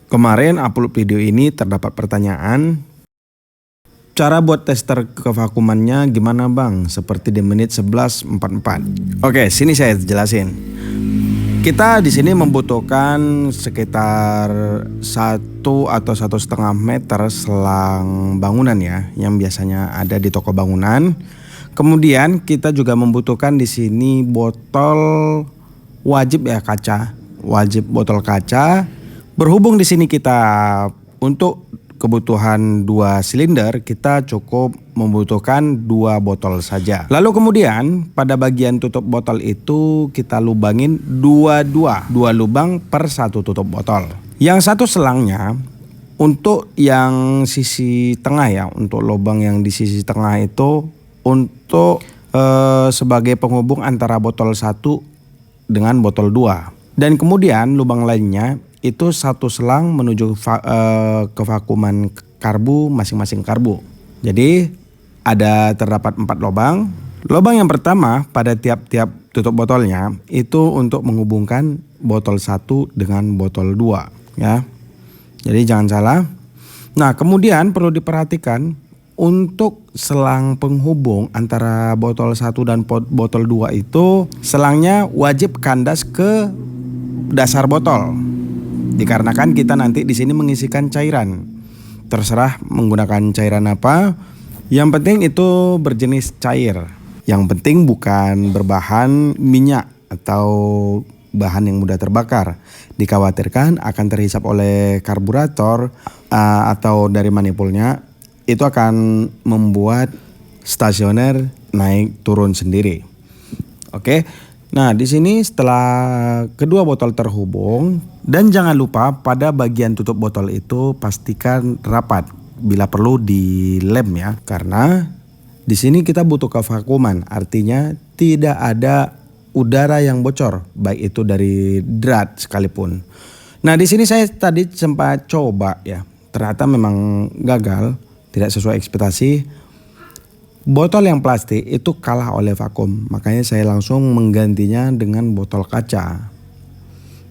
Kemarin upload video ini terdapat pertanyaan, cara buat tester kevakumannya gimana bang? Seperti di menit 11.44. Oke, sini saya jelasin. Kita di sini membutuhkan sekitar 1 atau 1,5 meter selang bangunan ya, yang biasanya ada di toko bangunan. Kemudian kita juga membutuhkan di sini botol wajib ya, kaca, wajib botol kaca. Berhubung di sini kita untuk kebutuhan 2 silinder, kita cukup membutuhkan 2 botol saja. Lalu kemudian pada bagian tutup botol itu kita lubangin 2 lubang per 1 tutup botol. Yang satu selangnya untuk yang sisi tengah ya, untuk lubang yang di sisi tengah itu untuk sebagai penghubung antara botol 1 dengan botol 2. Dan kemudian lubang lainnya itu 1 selang menuju kevakuman karbu masing-masing karbu. Jadi terdapat 4 lubang. Lubang yang pertama pada tiap-tiap tutup botolnya itu untuk menghubungkan botol 1 dengan botol 2 ya. Jadi jangan salah. Nah, kemudian perlu diperhatikan untuk selang penghubung antara botol 1 dan botol 2 itu selangnya wajib kandas ke dasar botol. Dikarenakan kita nanti di sini mengisikan cairan. Terserah menggunakan cairan apa. Yang penting itu berjenis cair. Yang penting bukan berbahan minyak atau bahan yang mudah terbakar. Dikhawatirkan akan terhisap oleh karburator atau dari manifolnya. Itu akan membuat stasioner naik turun sendiri. Oke. Nah, di sini setelah kedua botol terhubung, dan jangan lupa pada bagian tutup botol itu pastikan rapat, bila perlu dilem ya, karena di sini kita butuh kevakuman, artinya tidak ada udara yang bocor, baik itu dari drat sekalipun. Nah, di sini saya tadi sempat coba ya, ternyata memang gagal, tidak sesuai ekspektasi. Botol yang plastik itu kalah oleh vakum, makanya saya langsung menggantinya dengan botol kaca.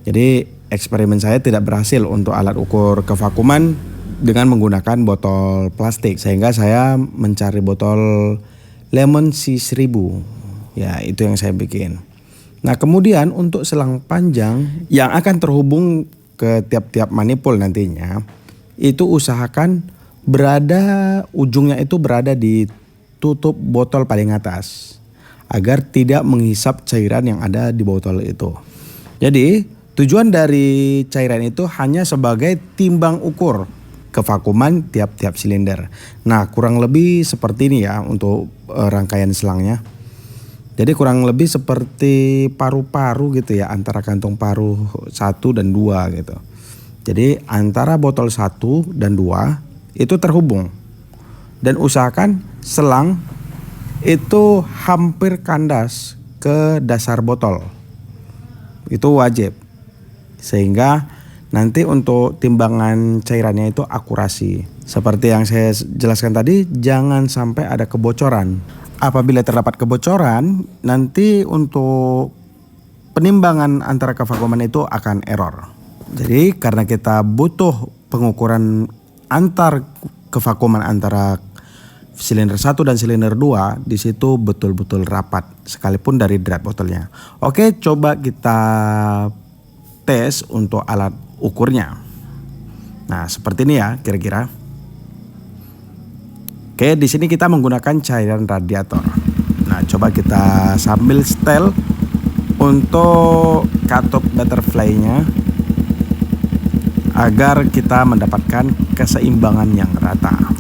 Jadi eksperimen saya tidak berhasil untuk alat ukur kevakuman dengan menggunakan botol plastik, sehingga saya mencari botol Lemon C1000. Ya, itu yang saya bikin. Nah, kemudian untuk selang panjang yang akan terhubung ke tiap-tiap manifold nantinya, itu usahakan ujungnya itu berada di tutup botol paling atas agar tidak menghisap cairan yang ada di botol itu. Jadi tujuan dari cairan itu hanya sebagai timbang ukur kevakuman tiap-tiap silinder. Nah, kurang lebih seperti ini ya untuk rangkaian selangnya. Jadi kurang lebih seperti paru-paru gitu ya, antara kantong paru 1 dan 2 gitu. Jadi antara botol 1 dan 2 itu terhubung. Dan usahakan selang itu hampir kandas ke dasar botol. Itu wajib. Sehingga nanti untuk timbangan cairannya itu akurasi. Seperti yang saya jelaskan tadi, jangan sampai ada kebocoran. Apabila terdapat kebocoran, nanti untuk penimbangan antara kevakuman itu akan error. Jadi karena kita butuh pengukuran kevakuman antara silinder 1 dan silinder 2, di situ betul-betul rapat sekalipun dari drat botolnya. Oke, coba kita tes untuk alat ukurnya. Nah, seperti ini ya kira-kira. Oke, di sini kita menggunakan cairan radiator. Nah, coba kita sambil setel untuk katup butterfly-nya agar kita mendapatkan keseimbangan yang rata.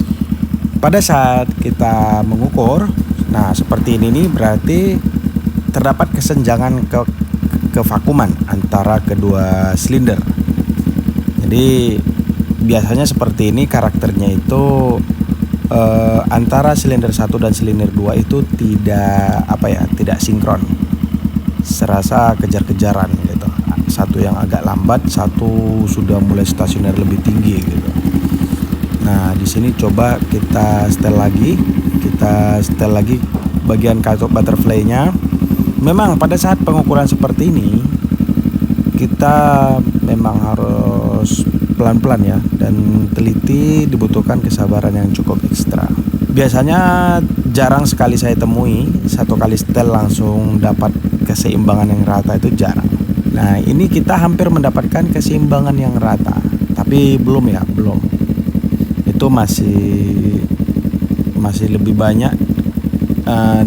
Pada saat kita mengukur, nah seperti ini nih, berarti terdapat kesenjangan kevakuman antara kedua silinder. Jadi biasanya seperti ini karakternya itu antara silinder 1 dan silinder 2 itu tidak sinkron. Serasa kejar-kejaran gitu. Satu yang agak lambat, satu sudah mulai stasioner lebih tinggi gitu. Nah, di sini coba kita setel lagi bagian katup butterfly-nya. Memang pada saat pengukuran seperti ini kita memang harus pelan-pelan ya, dan teliti, dibutuhkan kesabaran yang cukup ekstra. Biasanya jarang sekali saya temui satu kali setel langsung dapat keseimbangan yang rata, itu jarang. Nah, ini kita hampir mendapatkan keseimbangan yang rata, tapi belum ya, belum. Itu masih lebih banyak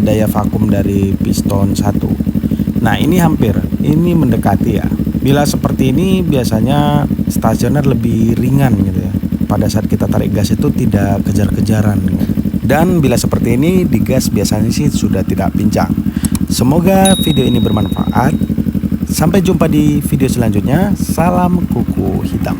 daya vakum dari piston 1. Nah, ini hampir, ini mendekati ya. Bila seperti ini biasanya stasioner lebih ringan gitu ya. Pada saat kita tarik gas itu tidak kejar-kejaran gitu. Dan bila seperti ini digas biasanya sih sudah tidak pincang. Semoga video ini bermanfaat. Sampai jumpa di video selanjutnya. Salam kuku hitam.